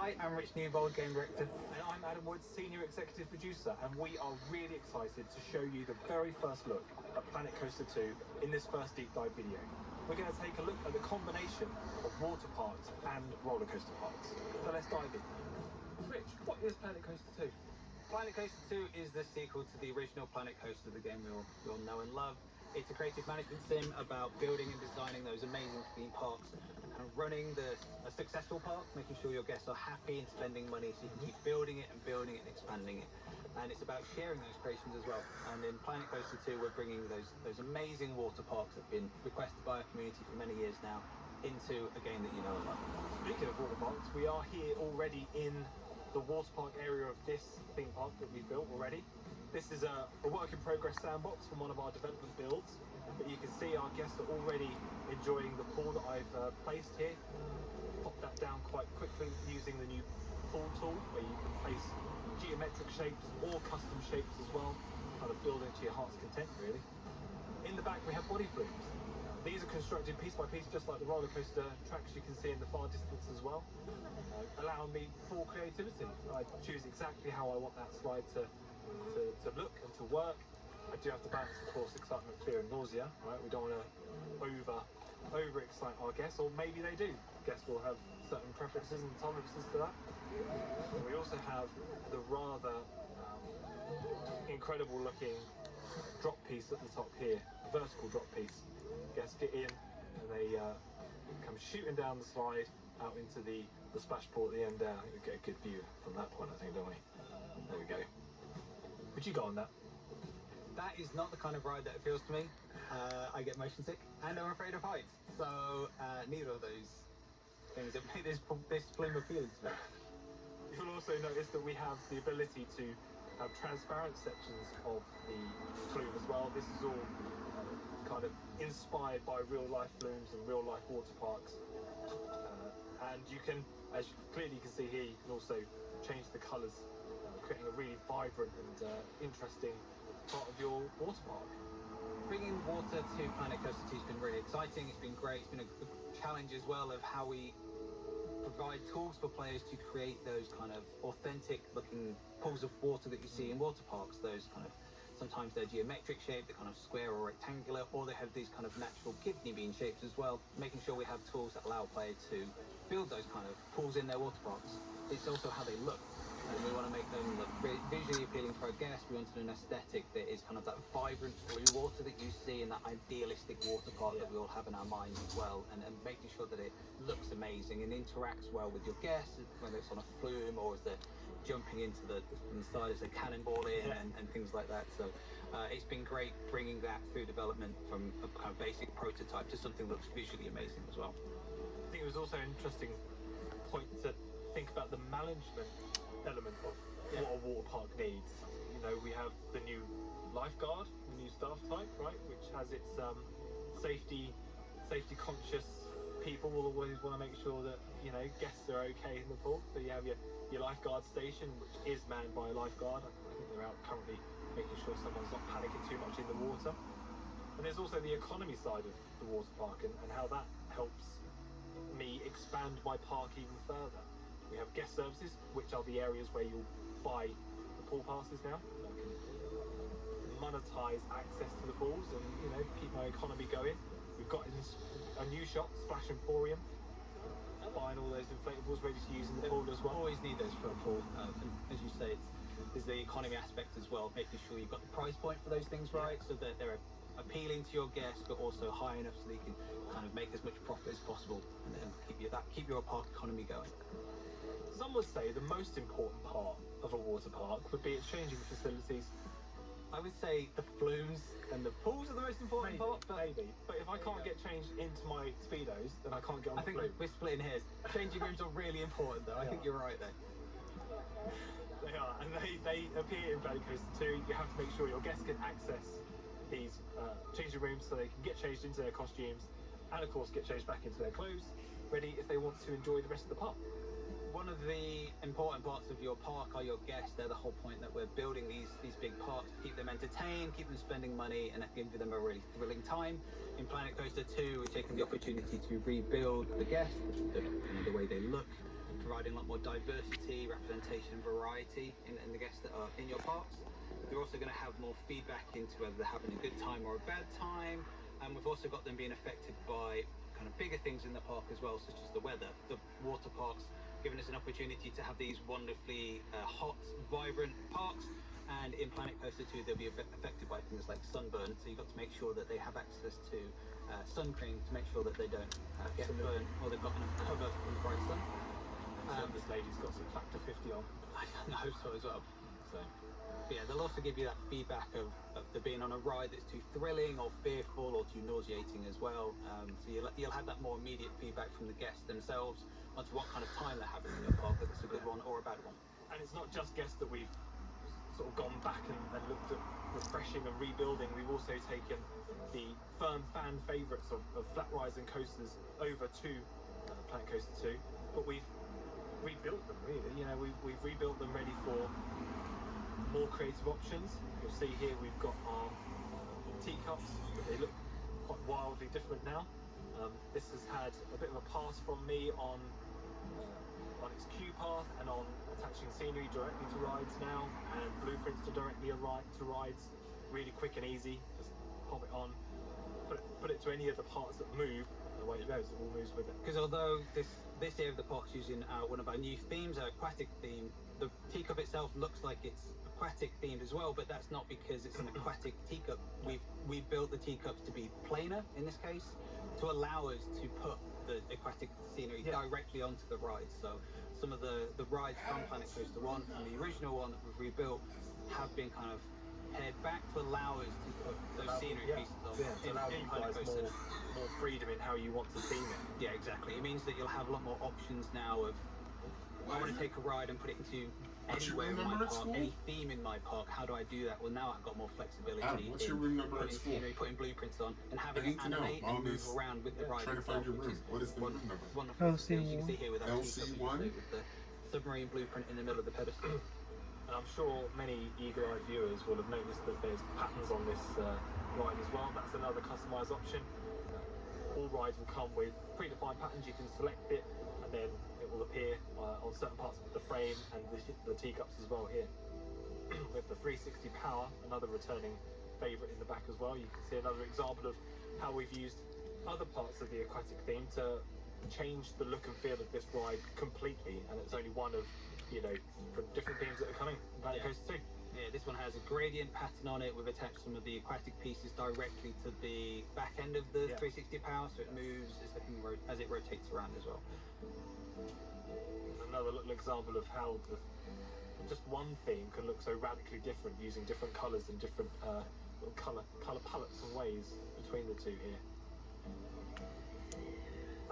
Hi, I'm Rich Newbold, Game Director. And I'm Adam Woods, Senior Executive Producer, and we are really excited to show you the very first look at Planet Coaster 2 in this first deep dive video. We're going to take a look at the combination of water parks and roller coaster parks. So let's dive in. Rich, what is Planet Coaster 2? Planet Coaster 2 is the sequel to the original Planet Coaster, the game we all know and love. It's a creative management sim about building and designing those amazing theme parks and running a successful park, making sure your guests are happy and spending money so you can keep building it and expanding it. And it's about sharing those creations as well. And in Planet Coaster 2, we're bringing those amazing water parks that have been requested by our community for many years now into a game that you know and love. Speaking of water parks, we are here already in the water park area of this theme park that we've built already. This is a work in progress sandbox from one of our development builds, but you can see our guests are already enjoying the pool that I've placed here. Pop that down quite quickly using the new pool tool, where you can place geometric shapes or custom shapes as well, kind of build into your heart's content really. In the back we have body flumes. These are constructed piece by piece, just like the roller coaster tracks you can see in the far distance as well, allowing me full creativity. I choose exactly how I want that slide to look and to work. I do have to balance, of course, excitement, fear and nausea, right? We don't want to over-excite our guests, or maybe they do. Guests will have certain preferences and tolerances to that. And we also have the rather incredible looking drop piece at the top here, vertical drop piece. Guests get in and they come shooting down the slide out into the splash pool at the end there. You get a good view from that point, I think, don't we? There we go. Would you go on that? That is not the kind of ride that appeals to me. I get motion sick and I'm afraid of heights. So neither of those things that make this flume appealing to me. You'll also notice that we have the ability to have transparent sections of the flume as well. This is all kind of inspired by real life flumes and real life water parks. And you can, as you clearly can see here, you can also change the colours, creating a really vibrant and interesting part of your water park. Bringing water to Planet Coaster 2 has been really exciting. It's been great. It's been a challenge as well of how we provide tools for players to create those kind of authentic looking pools of water that you see in water parks. Those kind of, sometimes they're geometric shaped, they're kind of square or rectangular, or they have these kind of natural kidney bean shapes as well, making sure we have tools that allow players to build those kind of pools in their water parks. It's also how they look. And we want to make them look visually appealing for our guests. We wanted an aesthetic that is kind of that vibrant blue water that you see in that idealistic water park that we all have in our minds as well, and making sure that it looks amazing and interacts well with your guests, whether it's on a flume or as they're jumping into the side as they cannonball in and things like that. So it's been great bringing that through development from a kind of basic prototype to something that looks visually amazing as well. I think it was also an interesting point to think about the management element of what a water park needs. You know, we have the new lifeguard, the new staff type, right, which has its safety conscious people will always want to make sure that, you know, guests are okay in the pool. So you have your lifeguard station, which is manned by a lifeguard. I think they're out currently making sure someone's not panicking too much in the water. And there's also the economy side of the water park and how that helps me expand my park even further. We have guest services, which are the areas where you'll buy the pool passes now. So I can monetize access to the pools and, you know, keep my economy going. We've got a new shop, Splash Emporium, buying all those inflatables ready to use in the pool as well. Always need those for a pool. And as you say, there's the economy aspect as well, making sure you've got the price point for those things right, so that they're appealing to your guests, but also high enough so that you can kind of make as much profit as possible and keep your park economy going. Some would say the most important part of a water park would be its changing facilities. I would say the flumes and the pools are the most important part. Maybe. But if I can't get changed into my Speedos, then I can't get on the I think flume. we're splitting hairs. Changing rooms are really important though. I think you're right there. They are, and they appear in Planet Coaster 2. You have to make sure your guests can access these changing rooms so they can get changed into their costumes and of course get changed back into their clothes, ready if they want to enjoy the rest of the park. One of the important parts of your park are your guests. They're the whole point that we're building these big parks to keep them entertained, keep them spending money, and give them a really thrilling time. In Planet Coaster 2, we're taking the opportunity to rebuild the guests, the way they look, providing a lot more diversity, representation, variety in the guests that are in your parks. They're also going to have more feedback into whether they're having a good time or a bad time. And we've also got them being affected by kind of bigger things in the park as well, such as the weather. The water parks giving us an opportunity to have these wonderfully hot, vibrant parks. And in Planet Coaster 2, they'll be affected by things like sunburn. So you've got to make sure that they have access to sun cream to make sure that they don't get burned, or they've got enough cover from the bright sun. This lady's got some factor 50 on. I hope so as well. So, but yeah, they'll also give you that feedback of there being on a ride that's too thrilling or fearful or too nauseating as well. So you'll have that more immediate feedback from the guests themselves onto what kind of time they're having in your park, whether it's a good one or a bad one. And it's not just guests that we've sort of gone back and looked at refreshing and rebuilding. We've also taken the firm fan favourites of flat rides and coasters over to Planet Coaster 2, but we've rebuilt them really. You know, we've rebuilt them ready for more creative options. You'll see here we've got our teacups, but they look quite wildly different now. This has had a bit of a pass from me on its queue path and on attaching scenery directly to rides now, and blueprints to directly to rides, really quick and easy. Just pop it on, put it to any of the parts that move, and away it goes. It all moves with it. Because although this area of the park's using one of our new themes, our aquatic theme, the teacup itself looks like it's aquatic themed as well, but that's not because it's an aquatic teacup. We've built the teacups to be planar in this case, to allow us to put the aquatic scenery directly onto the rides. So some of the rides from Planet Coaster 1, from the original one that we've rebuilt, have been kind of pared back to allow us to put those scenery pieces on in Planet Coaster. More freedom in how you want to theme it. Yeah, exactly. It means that you'll have a lot more options now of, I want to take a ride and put it into anywhere in my park, any theme in my park. How do I do that? Well, now I've got more flexibility What's your room number at school? Putting blueprints on and having it animate and move around with the ride. Trying to find your room. What is the room number? Wonderful. LC1. You can see here with our LC1 with the submarine blueprint in the middle of the pedestal. And I'm sure many eagle-eyed viewers will have noticed that there's patterns on this ride as well. That's another customised option. All rides will come with predefined patterns. You can select it, and then it will appear on certain parts of the frame and the teacups as well here. We have the 360 power, another returning favourite in the back as well. You can see another example of how we've used other parts of the aquatic theme to change the look and feel of this ride completely, and it's only one of, you know, from different themes that are coming in Planet Coaster 2. Yeah, this one has a gradient pattern on it. We've attached some of the aquatic pieces directly to the back end of the 360 power, so it moves as it rotates around as well. Another little example of how just one theme can look so radically different using different colours and different little colour palettes and ways between the two here.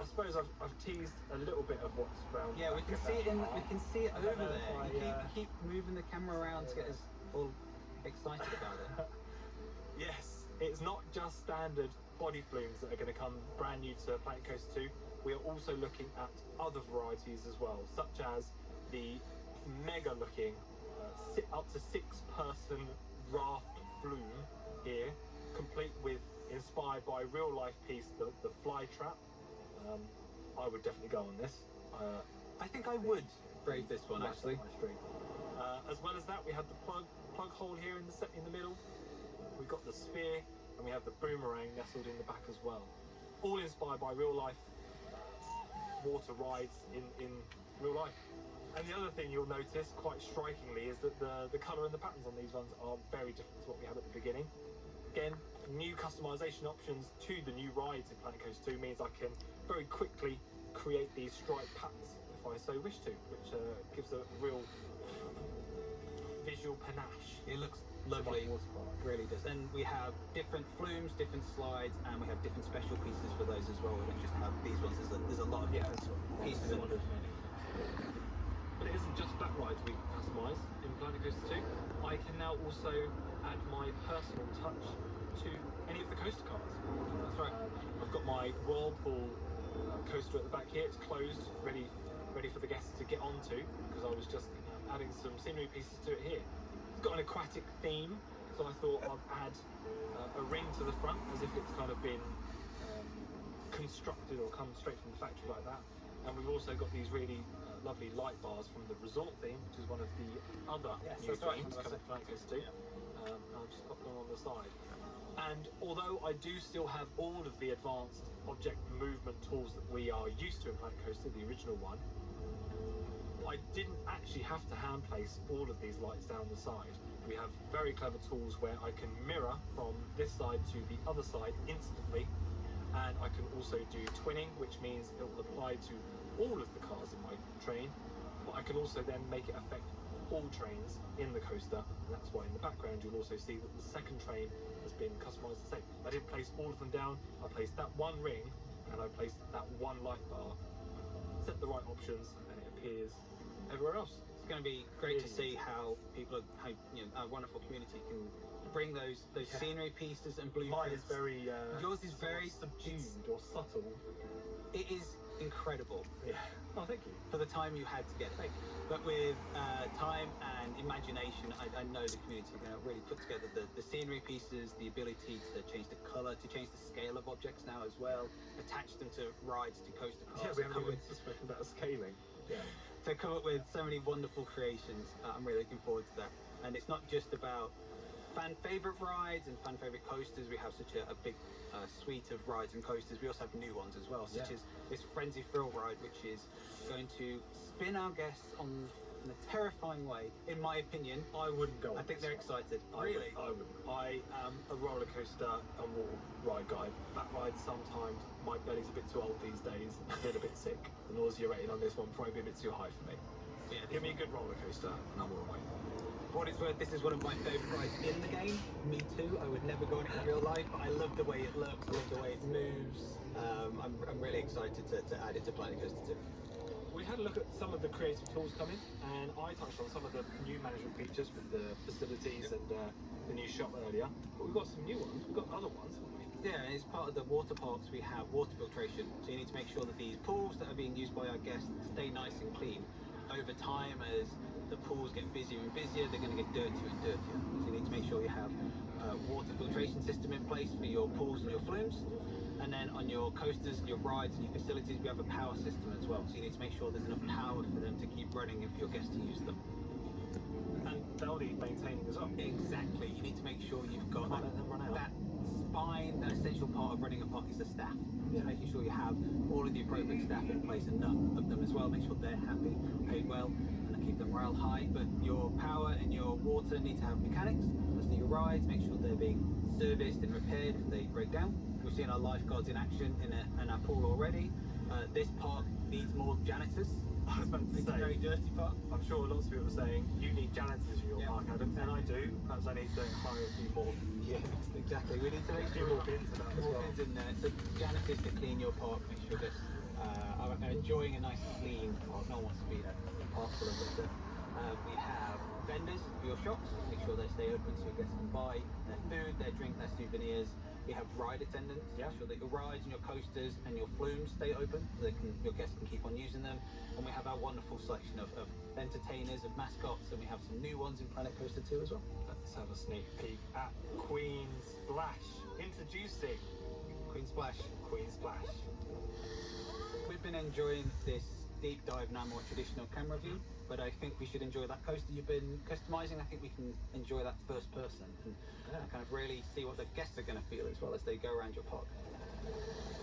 I suppose I've teased a little bit of what's around. Yeah, we can see it over there. You keep moving the camera around to get us all excited about it. Yes, it's not just standard body flumes that are going to come brand new to Planet Coaster 2. We are also looking at other varieties as well, such as the mega looking up to 6-person raft flume here, complete with, inspired by real life piece, the fly trap. I would definitely go on this. I think I would brave this one actually. As well as that, we have the plug hole here in the middle. We've got the sphere, and we have the boomerang nestled in the back as well. All inspired by real life water rides in real life. And the other thing you'll notice quite strikingly is that the colour and the patterns on these ones are very different to what we had at the beginning. Again, new customization options to the new rides in Planet Coaster 2 means I can very quickly create these striped patterns if I so wish to, which gives a real visual panache. It looks lovely, really does. And we have different flumes, different slides, and we have different special pieces for those as well. We don't just have these ones. There's a lot of different pieces in it. But it isn't just flat rides we customise in Planet Coaster 2. I can now also add my personal touch to any of the coaster cars. That's right. I've got my Whirlpool coaster at the back here. It's closed, ready for the guests to get onto, because I was just adding some scenery pieces to it here. It's got an aquatic theme, so I thought I'd add a ring to the front as if it's kind of been constructed or come straight from the factory like that. And we've also got these really lovely light bars from the resort theme, which is one of the other new themes coming to Planet Coaster 2. I'll just pop them on the side. And although I do still have all of the advanced object movement tools that we are used to in Planet Coaster, the original one, I didn't actually have to hand place all of these lights down the side. We have very clever tools where I can mirror from this side to the other side instantly, and I can also do twinning, which means it will apply to all of the cars in my train, but I can also then make it affect all trains in the coaster, and that's why in the background you'll also see that the second train has been customized the same. I didn't place all of them down, I placed that one ring and I placed that one light bar, set the right options, and it appears everywhere else. It's going to be great to see how people, our wonderful community can bring those scenery pieces and blueprints. Mine is very yours is very subdued or subtle. It is incredible. Yeah. Oh, thank you. For the time you had to get it. But with time and imagination, I know the community are going to really put together the scenery pieces, the ability to change the colour, to change the scale of objects now as well, attach them to rides, to coaster cars. Yeah, we haven't even spoken about scaling. Yeah. To come up with so many wonderful creations. I'm really looking forward to that. And it's not just about fan favourite rides and fan favourite coasters. We have such a big suite of rides and coasters. We also have new ones as well, such as this Frenzy Thrill ride, which is going to spin our guests in a terrifying way. In my opinion, I wouldn't go. I think they're excited. Really? I wouldn't. I am a roller coaster and water ride guy. Fat rides sometimes, my belly's a bit too old these days. I get a bit sick. The nausea rating on this one probably a bit too high for me. Yeah, give me a good roller coaster and I'm all right. For what it's worth, this is one of my favourite rides in the game. Me too. I would never go on it in real life, but I love the way it looks, I love the way it moves. I'm really excited to add it to Planet Coaster 2. We had a look at some of the creative tools coming, and I touched on some of the new management features with the facilities and the new shop earlier. But we've got some new ones. We've got other ones, haven't we? Yeah, as part of the water parks, we have water filtration. So you need to make sure that these pools that are being used by our guests stay nice and clean. Over time, as the pools get busier and busier, they're going to get dirtier and dirtier. So you need to make sure you have a water filtration system in place for your pools and your flumes. And then on your coasters, your rides and your facilities, we have a power system as well. So you need to make sure there's enough power for them to keep running and for your guests to use them. And they'll need maintaining as well. Exactly. You need to make sure you've got Can't let them run out. that spine, that essential part of running a park is the staff. So making sure you have all of the appropriate staff in place, enough of them as well, make sure they're happy, paid well, and keep the morale high. But your power and your water need to have mechanics. Listen to your rides, make sure they're being serviced and repaired if they break down. We've seen our lifeguards in action in our pool already. This park needs more janitors. I was about to It's a say, very dirty park. I'm sure lots of people are saying, you need janitors in your park, Adam, and I do. Perhaps I need to hire a few more. Yeah, exactly. We need to make sure more bins about as more well. bins in there. So janitors to clean your park, make sure that are enjoying a nice clean park. No one wants to be in a park full of litter. We have vendors for your shops, make sure they stay open so your guests can buy their food, their drink, their souvenirs. We have ride attendants, make sure that your rides and your coasters and your flumes stay open so your guests can keep on using them. And we have our wonderful selection of entertainers, of mascots, and we have some new ones in Planet Coaster 2 as well. Let's have a sneak peek at Queen Splash. Introducing Queen Splash. Queen Splash. We've been enjoying this deep dive now, more traditional camera view, but I think we should enjoy that coaster you've been customizing. I think we can enjoy that first person and kind of really see what the guests are going to feel as well as they go around your park.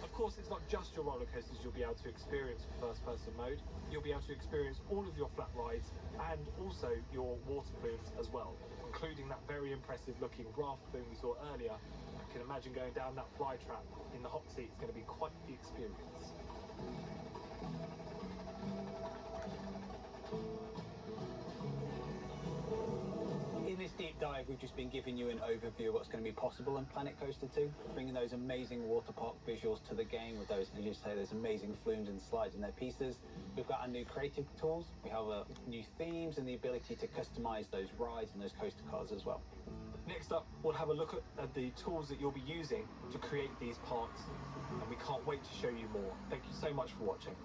Of course, it's not just your roller coasters you'll be able to experience for first person mode. You'll be able to experience all of your flat rides and also your water flumes as well, including that very impressive looking raft flume we saw earlier. I can imagine going down that fly trap in the hot seat is going to be quite the experience. In this deep dive, we've just been giving you an overview of what's going to be possible in Planet Coaster 2, bringing those amazing water park visuals to the game with those, as you say, those amazing flumes and slides in their pieces. We've got our new creative tools. We have new themes and the ability to customize those rides and those coaster cars as well. Next up, we'll have a look at the tools that you'll be using to create these parks, and we can't wait to show you more. Thank you so much for watching.